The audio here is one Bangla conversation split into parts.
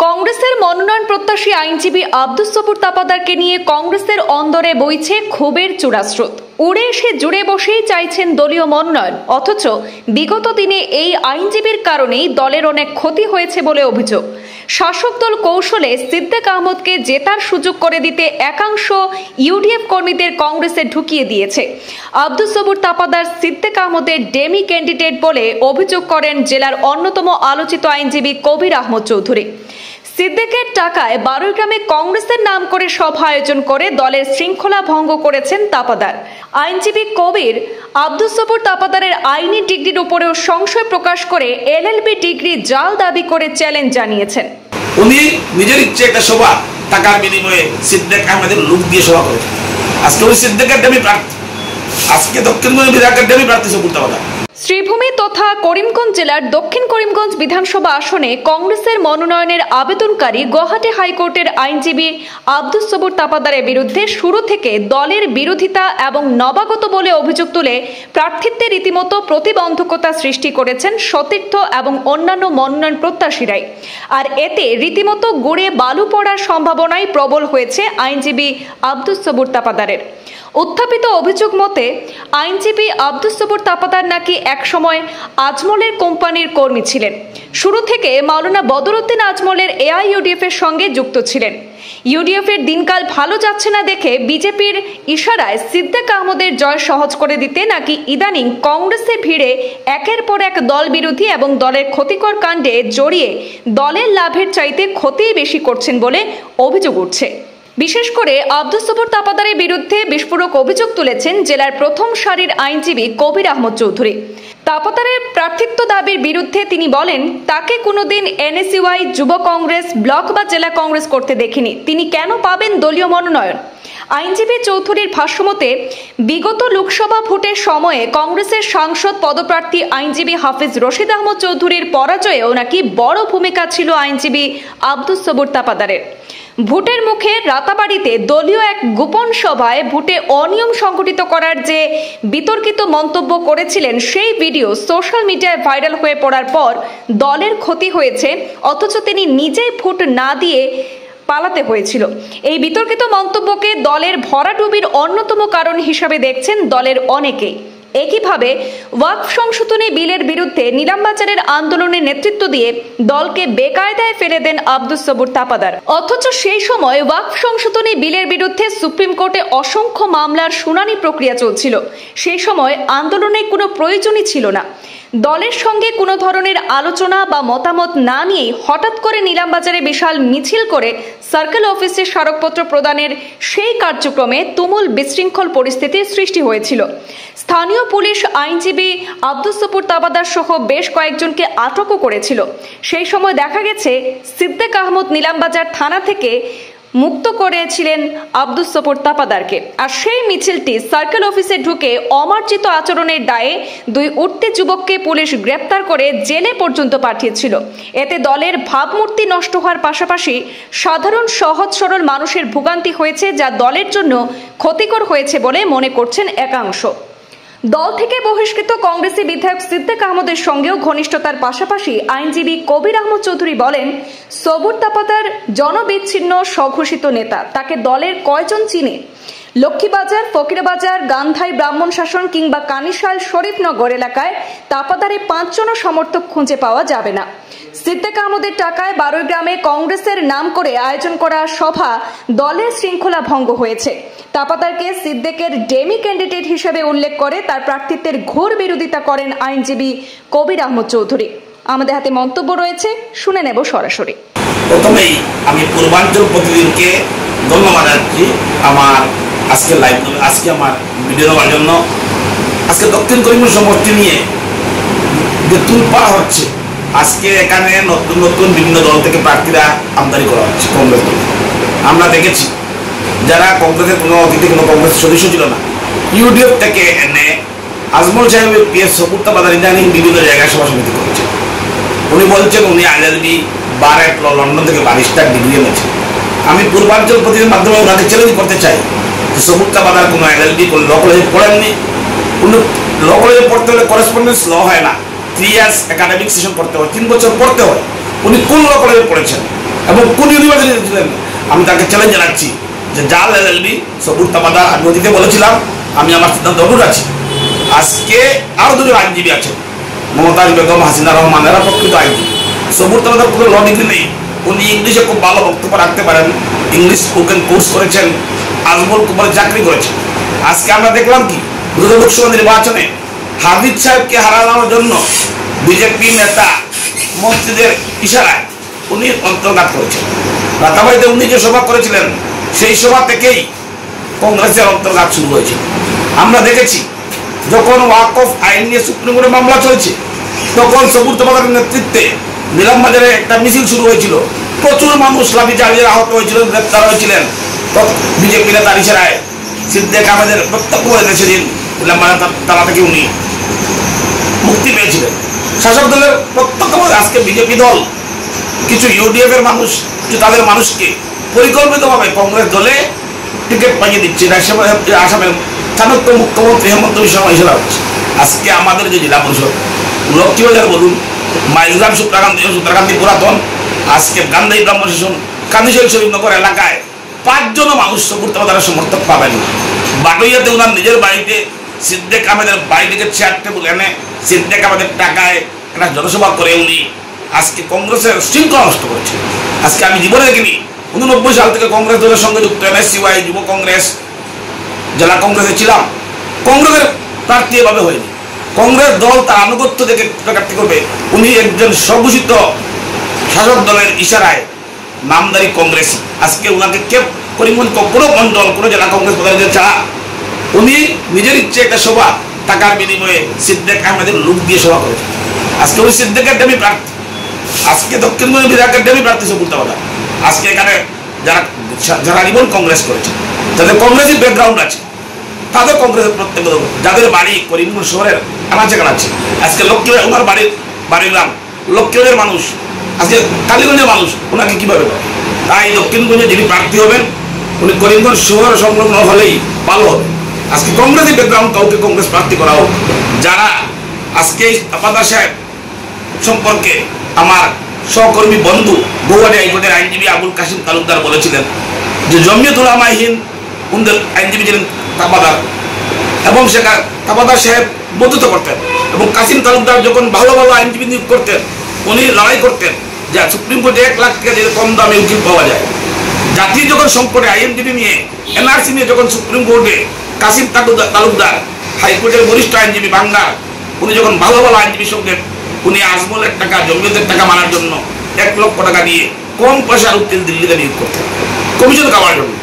কংগ্রেসের মনোনয়ন প্রত্যাশী আইনজীবী আব্দুস সবুর তাপাদারকে নিয়ে কংগ্রেসের অন্দরে বইছে ক্ষোভের চূড়াস্রোত। উড়ে এসে জুড়ে বসেই চাইছেন দলীয় মনোনয়ন, অথচ বিগত দিনে এই আইনজীবীর কারণেই দলের অনেক ক্ষতি হয়েছে বলে অভিযোগ। শাসক দল কৌশলে সিদ্দিক আহমদকে জেতার সুযোগ করে দিতে একাংশ ইউডিএফ কর্মীদের কংগ্রেসে ঢুকিয়ে দিয়েছে। আব্দুস সবুর তাপাদার সিদ্দিক আহমদের ডেমি ক্যান্ডিডেট বলে অভিযোগ করেন জেলার অন্যতম আলোচিত আইনজীবী কবির আহমদ চৌধুরী। সিদ্দিকের টাকায় বারুইগ্রামে কংগ্রেসের নাম করে সভা আয়োজন করে দলের শৃঙ্খলা ভঙ্গ করেছেন তাপাদার। আইনজীবী কবির আব্দুস সবুর তাপাদারের আইনি ডিগ্রির উপরেও সংশয় প্রকাশ করে এলএলবি ডিগ্রি জাল দাবি করে চ্যালেঞ্জ জানিয়েছেন। উনি নিজের ইচ্ছে একটা সভা টাকার বিনিময়ে সিদ্দিক আহমেদের লুক দিয়ে সভা করেছেন। আজকে ওই সিদ্দিকের ডেমি প্রার্থী, আজকে দক্ষিণবঙ্গ বিধায়কের ডেমি প্রার্থী সবুর তাপাদার। শ্রীভূমি তথা করিমগঞ্জ জেলার দক্ষিণ করিমগঞ্জ বিধানসভা আসনে কংগ্রেসের মনোনয়নের আবেদনকারী গুয়াহাটি হাইকোর্টের আইনজীবী আব্দুস সবুর তাপাদারের বিরুদ্ধে শুরু থেকে দলের বিরোধিতা এবং নবাগত বলে অভিযোগ তুলে প্রার্থিত্বে রীতিমতো প্রতিবন্ধকতা সৃষ্টি করেছেন সতীর্থ এবং অন্যান্য মনোনয়ন প্রত্যাশীরাই। আর এতে রীতিমতো গুড়ে বালু পড়ার সম্ভাবনাই প্রবল হয়েছে আইনজীবী আব্দুস সবুর তাপাদারের। উত্থাপিত অভিযোগ মতে আইনজীবী আব্দুস সবুর তাপাদার নাকি একসময় আজমলের কোম্পানির কর্মী ছিলেন। শুরু থেকে মাওলানা বদরউদ্দিন আজমলের এআইইউডিএফ এর সঙ্গে যুক্ত ছিলেন। ইউডিএফ এর দিনকাল ভালো যাচ্ছে না দেখে বিজেপির ইশারায় সিদ্দিক আহমদের জয় সহজ করে দিতে নাকি ইদানিং কংগ্রেসের ভিড়ে একের পর এক দল বিরোধী এবং দলের ক্ষতিকর কাণ্ডে জড়িয়ে দলের লাভের চাইতে ক্ষতিই বেশি করছেন বলে অভিযোগ উঠছে। বিশেষ করে আব্দুস সবুর তাপাদারের বিরুদ্ধে বিস্ফোরক অভিযোগ তুলেছেন জেলার প্রথম সারির আইনজীবী কবির আহমদ চৌধুরী। তাপাদারের প্রার্থিত্ব দাবির বিরুদ্ধে তিনি বলেন, তাকে কোনোদিন এনএসইউআই, যুব কংগ্রেস, ব্লক বা জেলা কংগ্রেস করতে দেখিনি, তিনি কেন পাবেন দলীয় মনোনয়ন। আইনজীবী চৌধুরীর ভাষ্যমতে বিগত লোকসভা ভোটের সময়ে কংগ্রেসের সাংসদ পদপ্রার্থী আইনজীবী হাফিজ রশিদ আহমদ চৌধুরীর পরাজয়েও নাকি বড় ভূমিকা ছিল আইনজীবী আব্দুস সবুর তাপাদারের। ভোটের মুখে রাতাবাড়িতে দলীয় এক গোপন সভায় ভোটে অনিয়ম সংঘটিত করার যে বিতর্কিত মন্তব্য করেছিলেন, সেই ভিডিও সোশ্যাল মিডিয়ায় ভাইরাল হয়ে পড়ার পর দলের ক্ষতি হয়েছে, অথচ তিনি নিজেই ভোট না দিয়ে পালাতে হয়েছিল। এই বিতর্কিত মন্তব্যকে দলের ভরাডুবির অন্যতম কারণ হিসাবে দেখছেন দলের অনেকেই। একইভাবে ওয়াকফ সংশোধনী বিলের বিরুদ্ধে নিলামবাজারের আন্দোলনে নেতৃত্ব দিয়ে দলকে বেকায়দায় ফেলে দেন আব্দুস সবুর তাপাদার। অথচ সেই সময় ওয়াকফ সংশোধনী বিলের বিরুদ্ধে সুপ্রিম কোর্টে অসংখ্য মামলার শুনানি প্রক্রিয়া চলছিল। সেই সময় আন্দোলনের কোনো প্রয়োজনই ছিল না। দলের সঙ্গে কোনো ধরনের আলোচনা বা মতামত না নিয়েই হঠাৎ করে নিলামবাজারে বিশাল মিছিল করে সার্কেল অফিসে স্মারকপত্র প্রদানের সেই কার্যক্রমে তুমুল বিশৃঙ্খল পরিস্থিতির সৃষ্টি হয়েছিল। স্থানীয় পুলিশ আইনজীবী আব্দুস সবুর তাপাদার সহ বেশ কয়েকজনকে আটকও করেছিল। সেই সময় দেখা গেছে সিদ্দিক আহমদ নিলামবাজার থানা থেকে মুক্ত করেছিলেন আব্দুস সবুর তাপাদারকে। আর সেই মিছিলটি সার্কেল অফিসে ঢুকে অমার্জিত আচরণের দায়ে দুই উঠতি যুবককে পুলিশ গ্রেপ্তার করে জেলে পর্যন্ত পাঠিয়েছিল। এতে দলের ভাবমূর্তি নষ্ট হওয়ার পাশাপাশি সাধারণ সহজ সরল মানুষের ভোগান্তি হয়েছে, যা দলের জন্য ক্ষতিকর হয়েছে বলে মনে করছেন একাংশ। দল থেকে বহিষ্কৃত কংগ্রেসি বিধায়ক সিদ্দিক আহমদের সঙ্গেও ঘনিষ্ঠতার পাশাপাশি আইনজীবী কবির আহমদ চৌধুরী বলেন, সবুর তাপাদার জনবিচ্ছিন্ন স্বঘোষিত নেতা, তাকে দলের কয়জন চিনে? লক্ষ্মীবাজার, ফকিরাবাজার, গান্ধাই, ব্রাহ্মণ শাসন কিংবা কানিশাল শরীফনগর এলাকায় তাপাদারে 5 জনও সমর্থক খুঁজে পাওয়া যাবে না। সিদ্দিক আহমদের টাকায় বারুইগ্রামে কংগ্রেসের নাম করে আয়োজন করা সভা দলের শৃঙ্খলা ভঙ্গ হয়েছে। তাপাদারকে সিদ্দিকের ডেমি ক্যান্ডিডেট হিসেবে উল্লেখ করে তার প্রার্থিত্বের ঘোর বিরোধিতা করেন আইনজীবী কবির আহমদ চৌধুরী। আমাদের হাতে মন্তব্য রয়েছে, শুনে নেব সরাসরি। প্রথমেই আমি পূর্বাঞ্চল প্রতিদিনকে ধন্যবাদ জানাচ্ছি আমার আজকে আমার ভিডিও দেওয়ার জন্য। আজকে দক্ষিণ করিমগঞ্জ সমষ্টি নিয়ে যে তুলপাড় হচ্ছে, আজকে এখানে নতুন নতুন বিভিন্ন দল থেকে প্রার্থীরা আমদানি করা হচ্ছে কংগ্রেস দলে। আমরা দেখেছি যারা কংগ্রেসের কোনো অতীতে কোনো কংগ্রেসের সদস্য ছিল না, ইউডিএফ থেকে এনে আজমল সাহেবের পিএস সবুর তাপাদার ইদানিং বিভিন্ন জায়গায় সভা সমিতি করেছে। উনি বলছেন উনি এলএলবি বারেট লন্ডন থেকে ব্যারিস্টার ডিগ্রি এনেছেন। আমি পূর্বাঞ্চল প্রতিনিধির মাধ্যমে ওনাকে চ্যালেঞ্জ করতে চাই যে সবুর তাপাদার কোনো এলএলবি কোনো ল কলেজে পড়েননি। কোনো ল কলেজে পড়তে হলে করেসপন্ডেন্স ল হয় না, 3 ইয়ার্স একাডেমিক সেশন করতে হয়, 3 বছর পড়তে হয়। উনি কোন ল কলেজে পড়েছেন এবং কোন ইউনিভার্সিটি ছিলেন আমি তাকে চ্যালেঞ্জ জানাচ্ছি যে জাল এলএলবি সবুর তাপাদার আমি অতীতে বলেছিলাম আমি আমার সিদ্ধান্ত অটুট আছি। আজকে আরো দুজন আইনজীবী আছেন, মমতাজ বেগম, হাসিনা রহমান, এরা প্রকৃত আইনজীবী। সবুর তাপাদার কোনো ল ডিগ্রি নেই, উনি ইংলিশে খুব ভালো বক্তব্য রাখতে পারেন, ইংলিশ স্পোকেন কোর্স করেছেন, আজমল কুমারে চাকরি করেছেন। আজকে আমরা দেখলাম কি লোকসভা নির্বাচনে হাবিব সাহেবকে হারানোর জন্য বিজেপি নেতা মন্ত্রীদের ইশারায় উনি অন্তর্ঘাত করেছেন। রাতাবাড়িতে উনি যে সভা করেছিলেন সেই সভা থেকেই কংগ্রেসের অন্তর্ঘাত শুরু হয়েছে। আমরা দেখেছি যখন ওয়াকফ আইন নিয়ে সুপ্রিম কোর্টে মামলা চলছে তখন সবুর তাপাদারের নেতৃত্বে নিলামবাজারে একটা মিছিল শুরু হয়েছিল, প্রচুর মানুষ লাঠিচার্জে আহত হয়েছিলেন, গ্রেপ্তার হয়েছিলেন। বিজেপি নেতার ইশারায় সিদ্দিক আহমেদের বক্তব্য হয়েছে সেদিন নিলামবাজার তারা থেকে উনি মুক্তি পেয়েছিলেন। শাসক দলের প্রত্যক্ষ আজকে বিজেপি দল কিছু ইউডিএফ এর মানুষ কিছু তাদের মানুষকে পরিকল্পিতভাবে কংগ্রেস দলে টিকিট পাইয়ে দিচ্ছে। আসামের চাণক্য মুখ্যমন্ত্রী হেমন্ত বিশ্ব শর্মা ইশারা হচ্ছে। আজকে আমাদের যে জেলা পরিষদ লক্ষ্মীবাজার বলুন, মাইজগ্রাম, সূত্রাকান্তি পুরাতন, আজকে গান্ধাই ব্রাহ্মণ শাসন, কান্দিশৈল শরীফনগর এলাকায় 5 জন মানুষ সবুর তাপাদারের সমর্থক পাবেন। বাটুইয়াতে ওনার নিজের বাড়িতে সিদ্দিক আহমেদের বাড়ি থেকে চেয়ার টেবিল এনে সিদ্দিক আহমেদের টাকায় একটা জনসভা করে উনি আজকে কংগ্রেসের শৃঙ্খলা নষ্ট করেছে। আজকে আমি জীবনে দেখিনি 89 সাল থেকে কংগ্রেস দলের সঙ্গে যুক্ত, এনএসসিওয়াই, যুব কংগ্রেস, জেলা কংগ্রেসে ছিলাম। কংগ্রেসের প্রার্থী এভাবে হয়নি। কংগ্রেস দল তার আনুগত্য থেকে প্রার্থী করবে, উনি একজন সর্বঘোষিত শাসক দলের ইশারায় নামদারি কংগ্রেসী। আজকে ওনাকে কেউ করিমগঞ্জ কোনো মন্ডল কোনো জেলা কংগ্রেস প্রধানদের ছাড়া উনি নিজের ইচ্ছে একটা সভা টাকার বিনিময়ে সিদ্দিক আহমেদের লুক দিয়ে সভা করেছেন। আজকে উনি সিদ্দিকের ডেমি প্রার্থী, আজকে দক্ষিণবঙ্গ বিধায়কের ডেমি প্রার্থী সবুর তাপাদার। আজকে এখানে যারা জীবন কংগ্রেস করেছে, যাদের কংগ্রেসের ব্যাকগ্রাউন্ড আছে, তাদের কংগ্রেসের প্রত্যেক যাদের বাড়ি করিমগঞ্জ শহরের কানাচে কানাচ্ছে, আজকে লক্ষ্মীবাজার ওনার বাড়িগ্রাম লক্ষ্মীবাজারের মানুষ, আজকে কালীগঞ্জের মানুষ ওনাকে কিভাবে পাবে? তাই দক্ষিণগঞ্জে যিনি প্রার্থী হবেন উনি করিমগঞ্জ শহর সংলগ্ন হলেই ভালো হবে। আজকে কংগ্রেসের ব্যাকগ্রাউন্ড কাউকে কংগ্রেস প্রার্থী করা হোক। যারা আজকে তাপাদার সাহেব সম্পর্কে আমার সহকর্মী বন্ধু গৌহাটি হাইকোর্টের আইনজীবী আবুল কাসিম তালুকদার বলেছিলেন যে জমিয়ত উলামা হিন্দ উনদের আইনজীবী ছিলেন তাপাদার, এবং সেখানে তাপাদার সাহেব মদত করতেন, এবং কাসিম তালুকদার যখন ভালো ভালো আইনজীবী নিয়োগ করতেন উনি লড়াই করতেন যে সুপ্রিম কোর্টে 1 লাখ টাকা যে কম দামে উকিল পাওয়া যায়। জাতি যখন সংকটে আইনজীবী নিয়ে এনআরসি নিয়ে যখন সুপ্রিম কোর্টে কাসিম তালুকদার হাইকোর্টের বরিষ্ঠ আইনজীবী বাংলার উনি যখন ভালো ভালো আইনজীবীর সঙ্গে উনি আজমলের টাকা জমিয়তের টাকা মারার জন্য 1 লক্ষ টাকা দিয়ে কম পয়সার উকিল দিল্লিতে নিয়োগ করতেন কমিশন খাওয়ার জন্য।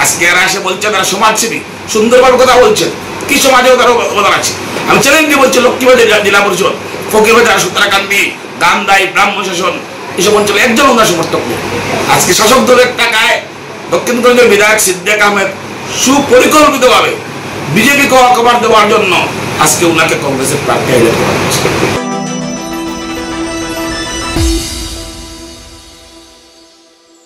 আজকে এরা এসে বলছে তারা সমাজসেবী, সুন্দরভাবে কথা বলছেন, কি সমাজেও তার অবদান আছে। আমি চ্যালেঞ্জ দিয়ে বলছি লক্ষ্মীবাজার জেলা পরিষদ, ফকিরবাজার, সূত্রাকান্দি, গান্ধাই, ব্রাহ্মণ শাসন এসব অঞ্চলে একজন ওনার সমর্থক নেই। আজকে শাসক দলের টাকায় দক্ষিণগঞ্জের বিধায়ক সিদ্দিক আহমেদ সুপরিকল্পিতভাবে বিজেপিকে অকবার দেওয়ার জন্য আজকে ওনাকে কংগ্রেসের প্রার্থী করা হচ্ছে।